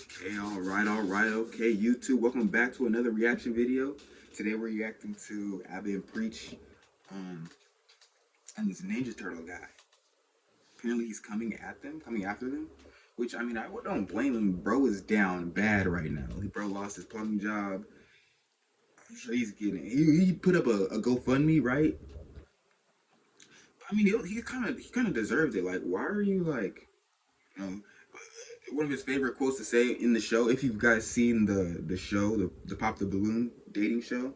All right, okay, YouTube, welcome back to another reaction video. Today we're reacting to Abby and Preach, and this Ninja Turtle guy. Apparently he's coming after them, which, I mean, I don't blame him. Bro is down bad right now. Bro lost his plumbing job. I'm sure he's getting, he put up a GoFundMe, right? I mean, he kind of deserves it. Like, why are you like, you know, one of his favorite quotes to say in the show, if you've guys seen the show, the Pop the Balloon dating show,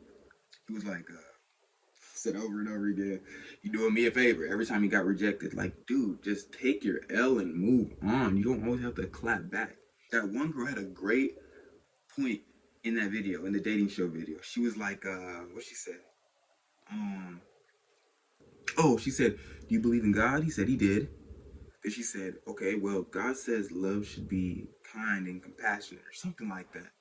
he was like, said over and over again, "You doing me a favor." Every time he got rejected, like, dude, just take your L and move on. You don't always have to clap back. That one girl had a great point in that video, in the dating show video. She was like, what she said? Oh, she said, "Do you believe in God?" He said he did. Then she said, "Okay, well, God says love should be kind and compassionate," or something like that.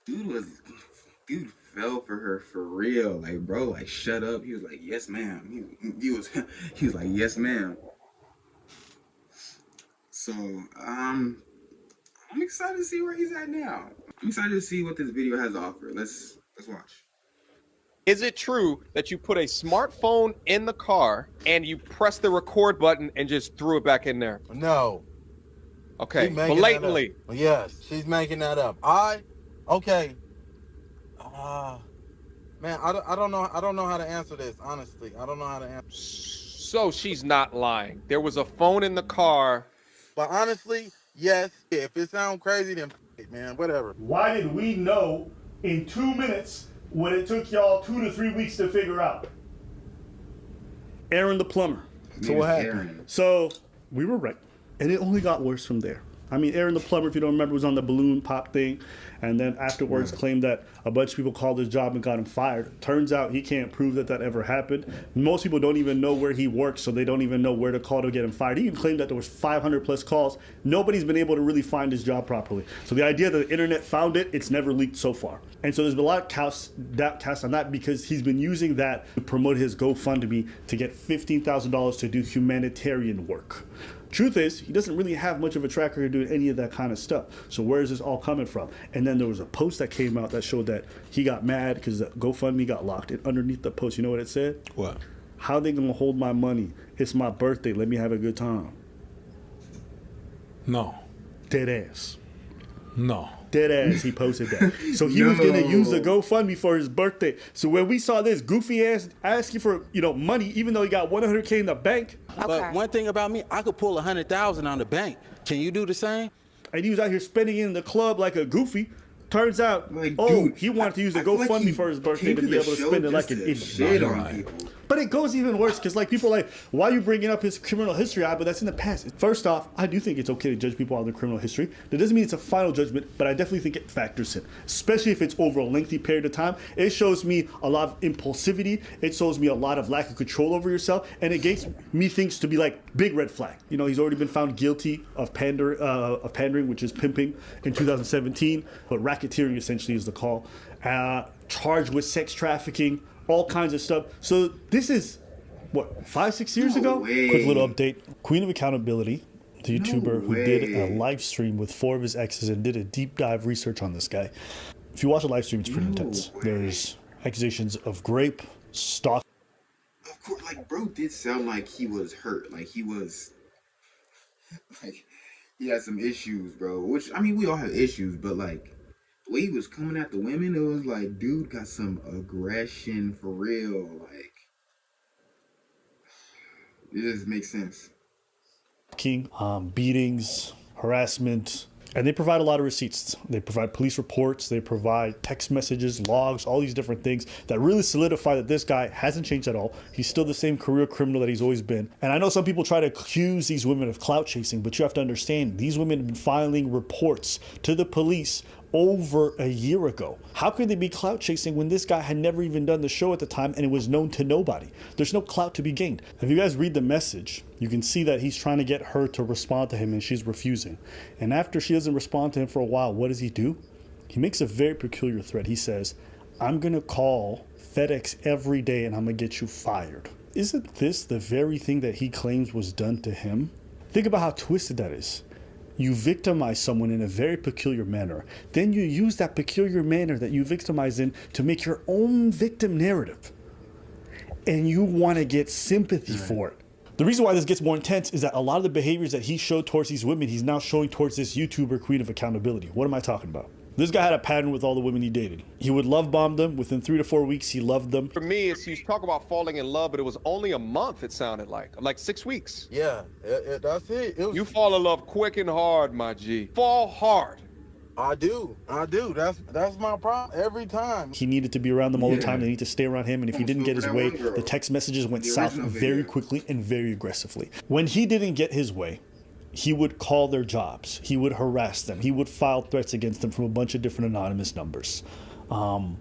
Dude fell for her for real. Like, bro, like, shut up. He was like, "Yes, ma'am." He was he was like, "Yes, ma'am." So, I'm excited to see where he's at now. I'm excited to see what this video has to offer. Let's watch. Is it true that you put a smartphone in the car and you press the record button and just threw it back in there? No. Okay, blatantly. Yes, she's making that up. Okay. Man, I don't know how to answer this, honestly. I don't know how to answer. So she's not lying. There was a phone in the car. But honestly, yes. If it sounds crazy, then man, whatever. Why did we know in 2 minutes what it took y'all 2 to 3 weeks to figure out? Aaron the plumber. So what happened? So we were right, and it only got worse from there. I mean, Aaron the plumber, if you don't remember, was on the balloon pop thing, and then afterwards claimed that a bunch of people called his job and got him fired. Turns out he can't prove that ever happened. Most people don't even know where he works, so they don't even know where to call to get him fired. He even claimed that there was 500 plus calls. Nobody's been able to really find his job properly. So the idea that the internet found it, it's never leaked so far. And so there's been a lot of cast on that because he's been using that to promote his GoFundMe to get $15,000 to do humanitarian work. Truth is, he doesn't really have much of a track record doing any of that kind of stuff. So where is this all coming from? And then there was a post that came out that showed that he got mad because the GoFundMe got locked. And underneath the post, you know what it said? What? "How they gonna hold my money? It's my birthday. Let me have a good time." No. Dead ass. No. Dead ass, he posted that. So he was gonna use the GoFundMe for his birthday. So when we saw this goofy ass asking for, money, even though he got 100K in the bank. Okay. But one thing about me, I could pull 100,000 on the bank. Can you do the same? And he was out here spending it in the club like a goofy. Turns out, Like, dude, dude, he wanted to use the I feel like GoFundMe he for his birthday came to to be the able to show spend it just like an to idiot. shit on people. But it goes even worse because, like, people are like, "Why are you bringing up his criminal history?" But that's in the past. First off, I do think it's okay to judge people on their criminal history. That doesn't mean it's a final judgment, but I definitely think it factors in, especially if it's over a lengthy period of time. It shows me a lot of impulsivity. It shows me a lot of lack of control over yourself, and it gets me things to be like big red flag. He's already been found guilty of pandering, which is pimping, in 2017, but racketeering essentially is the call. Charged with sex trafficking, all kinds of stuff. So this is, what, 5-6 years ago? Way. Quick little update. Queen of Accountability, the YouTuber who did a way. live stream with 4 of his exes and did a deep dive research on this guy. If you watch the live stream, it's pretty intense. way. There's accusations of rape, stalking. Of course, like, bro did sound like he was hurt. Like, he was, like, he had some issues, bro. Which, I mean, we all have issues, but, like, the way he was coming at the women, it was like, dude got some aggression for real. Like, it just makes sense. Beatings, harassment, and they provide a lot of receipts. They provide police reports, they provide text messages, logs, all these different things that really solidify that this guy hasn't changed at all. He's still the same career criminal that he's always been. And I know some people try to accuse these women of clout chasing, but you have to understand, these women have been filing reports to the police over a year ago. How could they be clout chasing when this guy had never even done the show at the time and it was known to nobody? There's no clout to be gained. If you guys read the message, you can see that he's trying to get her to respond to him and she's refusing. And after she doesn't respond to him for a while, what does he do? He makes a very peculiar threat. He says, "I'm gonna call FedEx every day and I'm gonna get you fired." Isn't this the very thing that he claims was done to him? Think about how twisted that is. You victimize someone in a very peculiar manner. Then you use that peculiar manner that you victimize in to make your own victim narrative. And you want to get sympathy for it. The reason why this gets more intense is that a lot of the behaviors that he showed towards these women, he's now showing towards this YouTuber queen of accountability. What am I talking about? This guy had a pattern with all the women he dated. He would love bomb them. Within 3 to 4 weeks, he loved them. For me, it's you talk about falling in love, but it was only a month, it sounded like 6 weeks. Yeah, that's it. You fall in love quick and hard, my G. Fall hard. I do. That's my problem every time. He needed to be around them all the time. They need to stay around him. And if he didn't get his way, the text messages went south very quickly and very aggressively. When he didn't get his way, he would call their jobs. He would harass them. He would file threats against them from a bunch of different anonymous numbers. And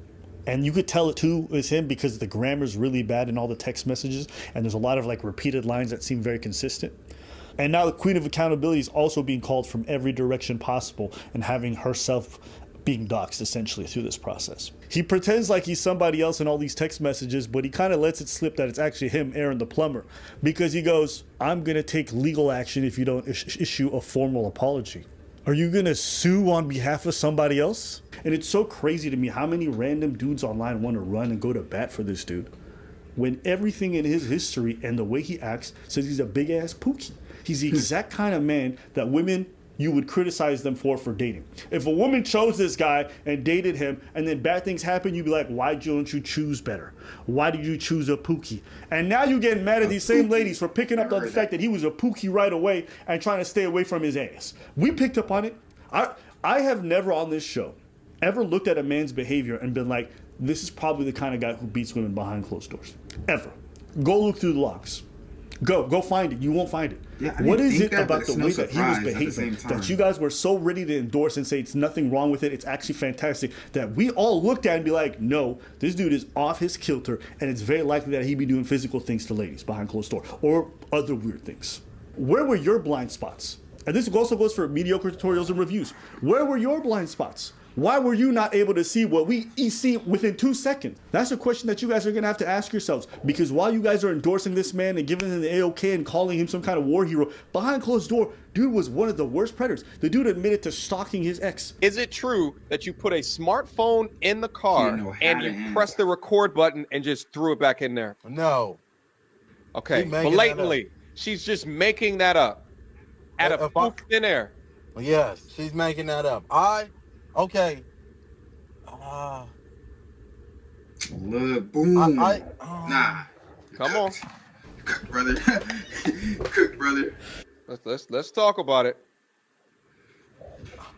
you could tell it too is him because the grammar's really bad in all the text messages. And there's a lot of like repeated lines that seem very consistent. And now the queen of accountability is also being called from every direction possible and having herself being doxxed essentially through this process. He pretends like he's somebody else in all these text messages, but he kind of lets it slip that it's actually him, Aaron the plumber, because he goes, I'm going to take legal action if you don't issue a formal apology. Are you going to sue on behalf of somebody else? And it's so crazy to me how many random dudes online want to run and go to bat for this dude when everything in his history and the way he acts says he's a big ass pookie. He's the exact kind of man that women, you would criticize them for dating. If a woman chose this guy and dated him and then bad things happen, you'd be like, why don't you choose better? Why did you choose a pookie? And now you're getting mad at these same ladies for picking up on the fact that he was a pookie right away and trying to stay away from his ass. We picked up on it. I have never on this show ever looked at a man's behavior and been like, this is probably the kind of guy who beats women behind closed doors. Ever. Go look through the logs. Go find it. You won't find it. Yeah, what is it about the way that he was behaving that you guys were so ready to endorse and say it's nothing wrong with it, it's actually fantastic, that we all looked at and be like, no, this dude is off his kilter and it's very likely that he'd be doing physical things to ladies behind closed door or other weird things. Where were your blind spots? And this also goes for mediocre tutorials and reviews. Where were your blind spots? Why were you not able to see what we see within 2 seconds? That's a question that you guys are going to have to ask yourselves. Because while you guys are endorsing this man and giving him the A-OK and calling him some kind of war hero, behind closed door, dude was one of the worst predators. The dude admitted to stalking his ex. Is it true that you put a smartphone in the car and you press the record button and just threw it back in there? No. Okay, blatantly. She's just making that up out of thin air. Yes, she's making that up. Okay. Look, boom. Nah. Come on. Cook, brother. Cook, brother. Let's talk about it.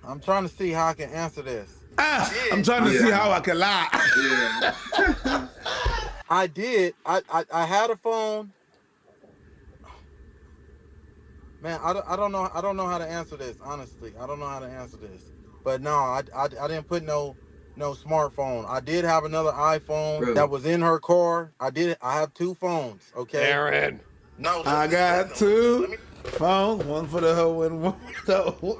I'm trying to see how I can answer this. I'm trying to see how I can lie. Yeah. I did. I had a phone. Man, I don't know how to answer this, honestly. I don't know how to answer this. But no, I didn't put no smartphone. I did have another iPhone that was in her car. I have 2 phones, okay? Aaron. No. I got 2 phones, one for the hoe and one for the hoe.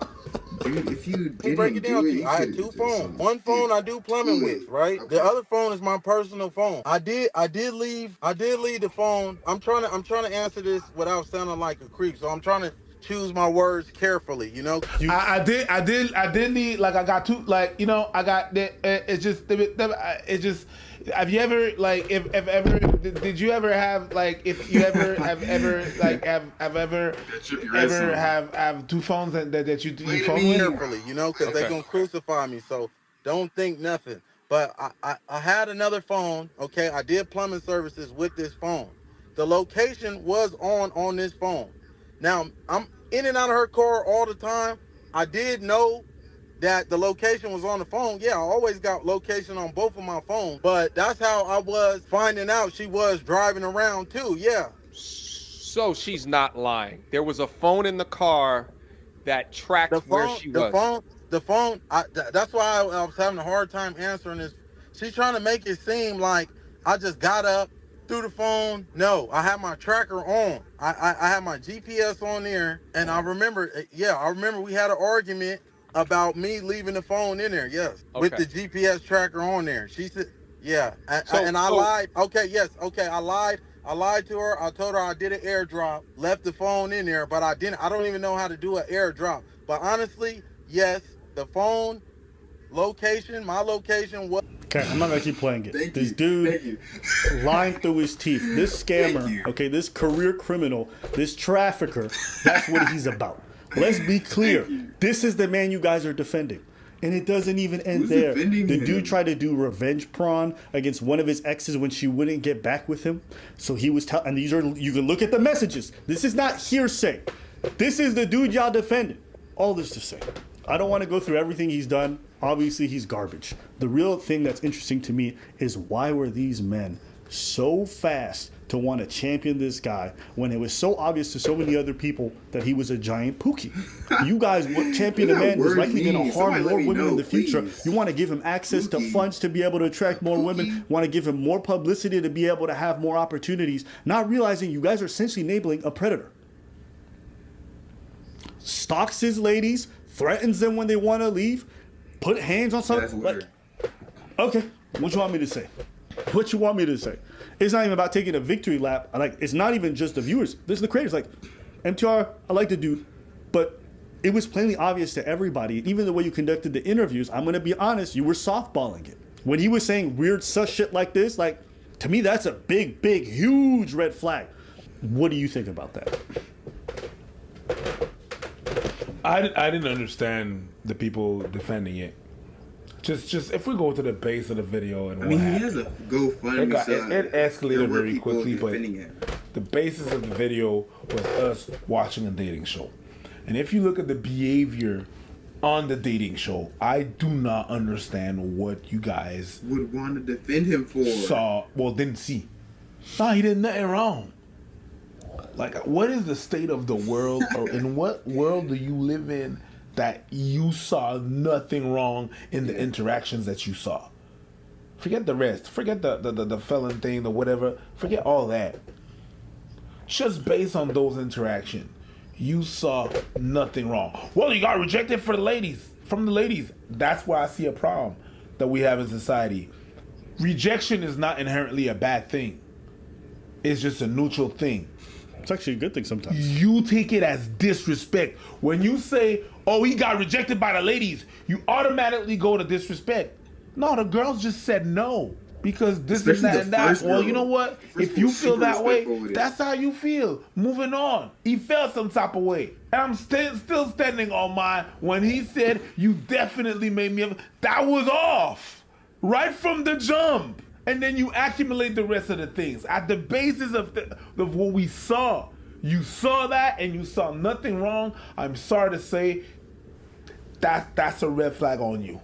Dude, if you didn't break it down to you, I had 2 phones. One phone I do plumbing with, right? The other phone is my personal phone. I did leave the phone. I'm trying to answer this without sounding like a creep. So I'm trying to choose my words carefully, you know. I did need, like, I got 2, like, you know, I got that. It's just. Have you ever, like, if ever, did you ever have, like, if you ever have ever, like, have ever 2 phones that you phone with? Carefully, you know, because they're gonna crucify me. So don't think nothing. But I had another phone. Okay, I did plumbing services with this phone. The location was on this phone. Now I'm in and out of her car all the time. I did know that the location was on the phone. Yeah, I always got location on both of my phones, but that's how I was finding out she was driving around too. Yeah. So she's not lying. There was a phone in the car that tracked where she was. The phone. That's why I was having a hard time answering this. She's trying to make it seem like I just got up through the phone. No, I had my tracker on. I had my GPS on there, and I remember we had an argument about me leaving the phone in there, yes, with the GPS tracker on there. She said, yeah, and I lied. Okay, yes, okay, I lied. I lied to her. I told her I did an airdrop, left the phone in there, but I didn't. I don't even know how to do an airdrop. But honestly, yes, the phone location, my location was. Okay, I'm not gonna keep playing it. Thank This you. dude Thank you. lying through his teeth. This scammer, Thank you. okay, this career criminal, this trafficker, that's what he's about. Let's be clear. This is the man you guys are defending. And it doesn't even end Who's there. The defending him? dude tried to do revenge prawn against one of his exes when she wouldn't get back with him. So he was telling, and these are, you can look at the messages. This is not hearsay. This is the dude y'all defended. All this to say, I don't want to go through everything he's done. Obviously, he's garbage. The real thing that's interesting to me is why were these men so fast to want to champion this guy when it was so obvious to so many other people that he was a giant pookie? You guys champion a man who's likely going to harm more women in the future. Please. You want to give him access to funds to be able to attract more women, want to give him more publicity to be able to have more opportunities, not realizing you guys are essentially enabling a predator. Stalks his ladies, threatens them when they want to leave, put hands on That's something. weird. Okay, what you want me to say? What you want me to say? It's not even about taking a victory lap. It's not even just the viewers. This is the creators. Like, MTR, I like the dude, but it was plainly obvious to everybody. Even the way you conducted the interviews, I'm gonna be honest, you were softballing it. When he was saying weird sus shit like this, like, to me, that's a big, big, huge red flag. What do you think about that? I didn't understand the people defending it. Just if we go to the base of the video and I mean, he has a GoFundMe. it escalated there were very people quickly, but defending it. the basis of the video was us watching a dating show. And if you look at the behavior on the dating show, I do not understand what you guys Would want to defend him for. didn't see. Nah, he did nothing wrong. Like, what is the state of the world, or in what world do you live in that you saw nothing wrong in the interactions that you saw? Forget the rest. Forget the felon thing, the whatever. Forget all that. Just based on those interactions, you saw nothing wrong. Well, you got rejected from the ladies. That's why I see a problem that we have in society. Rejection is not inherently a bad thing. It's just a neutral thing. It's actually a good thing sometimes. You take it as disrespect. When you say, oh, he got rejected by the ladies, you automatically go to disrespect. No, the girls just said no. Because this Especially and that the and that. first Well, girl. you know what? The first If you girl's feel super that way, respectful with it. that's how you feel. Moving on. He felt some type of way. And I'm still standing on mine when he said, you definitely made me... That was off. Right from the jump. And then you accumulate the rest of the things. At the basis of what we saw, you saw that and you saw nothing wrong. I'm sorry to say, that's a red flag on you.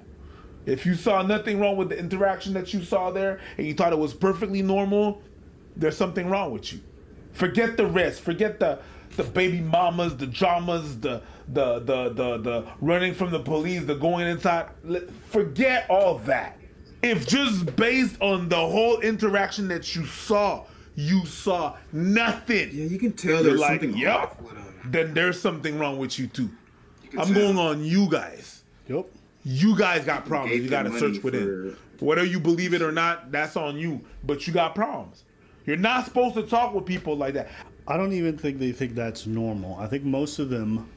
If you saw nothing wrong with the interaction that you saw there and you thought it was perfectly normal, there's something wrong with you. Forget the rest. Forget the baby mamas, the dramas, the running from the police, the going inside. Forget all that. If just based on the whole interaction that you saw nothing. Yeah, you can tell You're there's like, something yep, off with him. then there's something wrong with you too. can I'm tell. going on you guys. Yep. You guys got problems. gave You got to them search money within. Whether you believe it or not, that's on you. But you got problems. You're not supposed to talk with people like that. I don't even think they think that's normal. I think most of them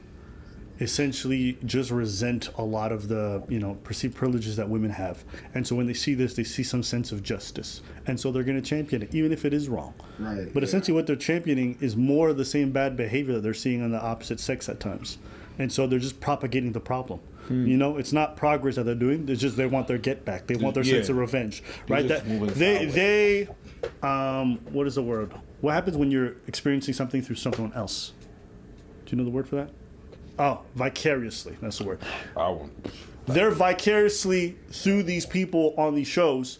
essentially just resent a lot of the, perceived privileges that women have. And so when they see this, they see some sense of justice. And so they're going to champion it, even if it is wrong. Right. But essentially what they're championing is more of the same bad behavior that they're seeing on the opposite sex at times. And so they're just propagating the problem. It's not progress that they're doing. It's just they want their get back. They want their sense of revenge, right? just That moving they what is the word? What happens when you're experiencing something through someone else? Do you know the word for that? Oh, vicariously. That's the word. They're vicariously through these people on these shows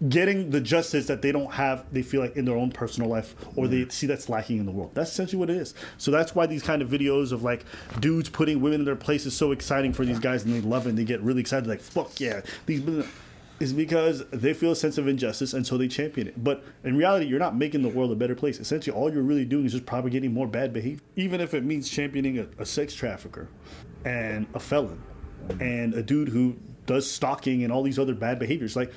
getting the justice that they don't have, they feel like, in their own personal life, or they see that's lacking in the world. That's essentially what it is. So that's why these kind of videos of like dudes putting women in their place is so exciting for these guys, and they love it and they get really excited, like, fuck yeah, these women, is because they feel a sense of injustice, and so they champion it. But in reality, you're not making the world a better place. Essentially, all you're really doing is just propagating more bad behavior. Even if it means championing a sex trafficker and a felon and a dude who does stalking and all these other bad behaviors. Like,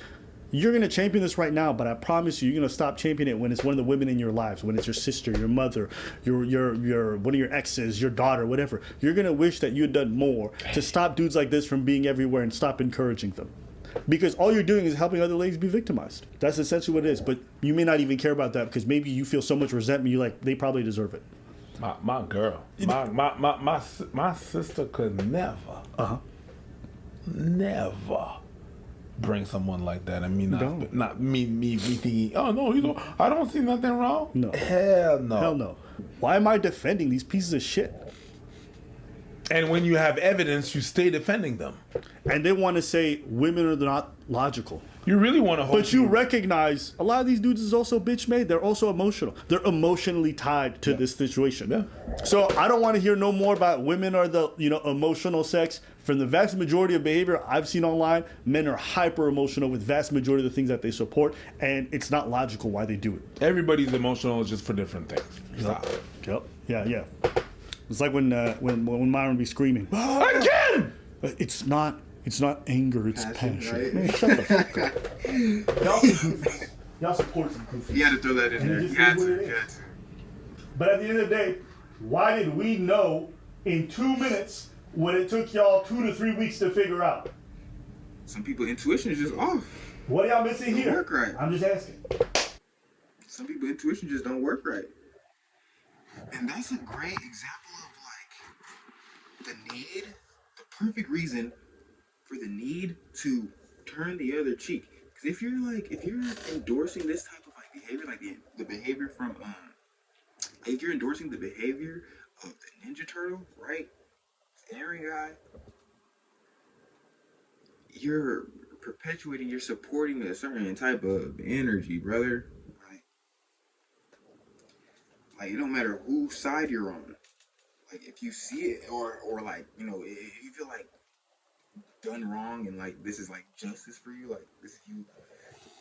You're going to champion this right now, but I promise you, you're going to stop championing it when it's one of the women in your lives, when it's your sister, your mother, your one of your exes, your daughter, whatever. You're going to wish that you had done more to stop dudes like this from being everywhere and stop encouraging them. Because all you're doing is helping other ladies be victimized. That's essentially what it is. But you may not even care about that because maybe you feel so much resentment, you're like, they probably deserve it. My girl, my sister could never, never bring someone like that. I mean, not me thinking, oh no, I don't see nothing wrong. No. Hell no. Hell no. Why am I defending these pieces of shit? And when you have evidence, you stay defending them. And they want to say women are not logical. You really want to hold. But you recognize a lot of these dudes is also bitch made. They're also emotional. They're emotionally tied to this situation. Yeah. So I don't want to hear no more about women are the emotional sex. From the vast majority of behavior I've seen online, men are hyper emotional with vast majority of the things that they support, and it's not logical why they do it. Everybody's emotional just for different things. Stop. Yep. Yeah. It's like when Myron be screaming, again. It's not anger, it's passion. Right? Man, shut the fuck up. Y'all support some goofy. You had to throw that in And there. it You just had is what to. it You is. had to. But at the end of the day, why did we know in 2 minutes what it took y'all 2 to 3 weeks to figure out? Some people intuition is just off. What are y'all missing Don't here? work right. I'm just asking. Some people intuition just don't work right. And that's a great example of like the need, the perfect reason for the need to turn the other cheek. Because if you're endorsing this type of like behavior, like the behavior from if you're endorsing the behavior of the Ninja Turtle, right? Aaron guy, you're perpetuating, you're supporting a certain type of energy, brother. Like it don't matter whose side you're on. Like if you see it or like, if you feel like done wrong and like this is like justice for you, like this is you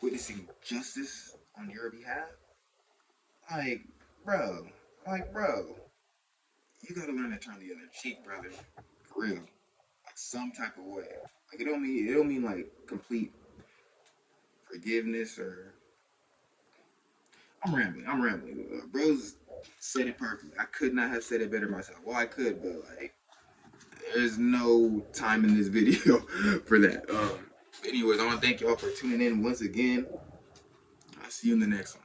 witnessing justice on your behalf. Like, bro, you gotta learn to turn the other cheek, brother. For real. Like some type of way. Like it don't mean like complete forgiveness or I'm rambling. Bros said it perfectly. I could not have said it better myself. Well, I could, but like, there's no time in this video for that. Anyways, I want to thank y'all for tuning in once again. I'll see you in the next one.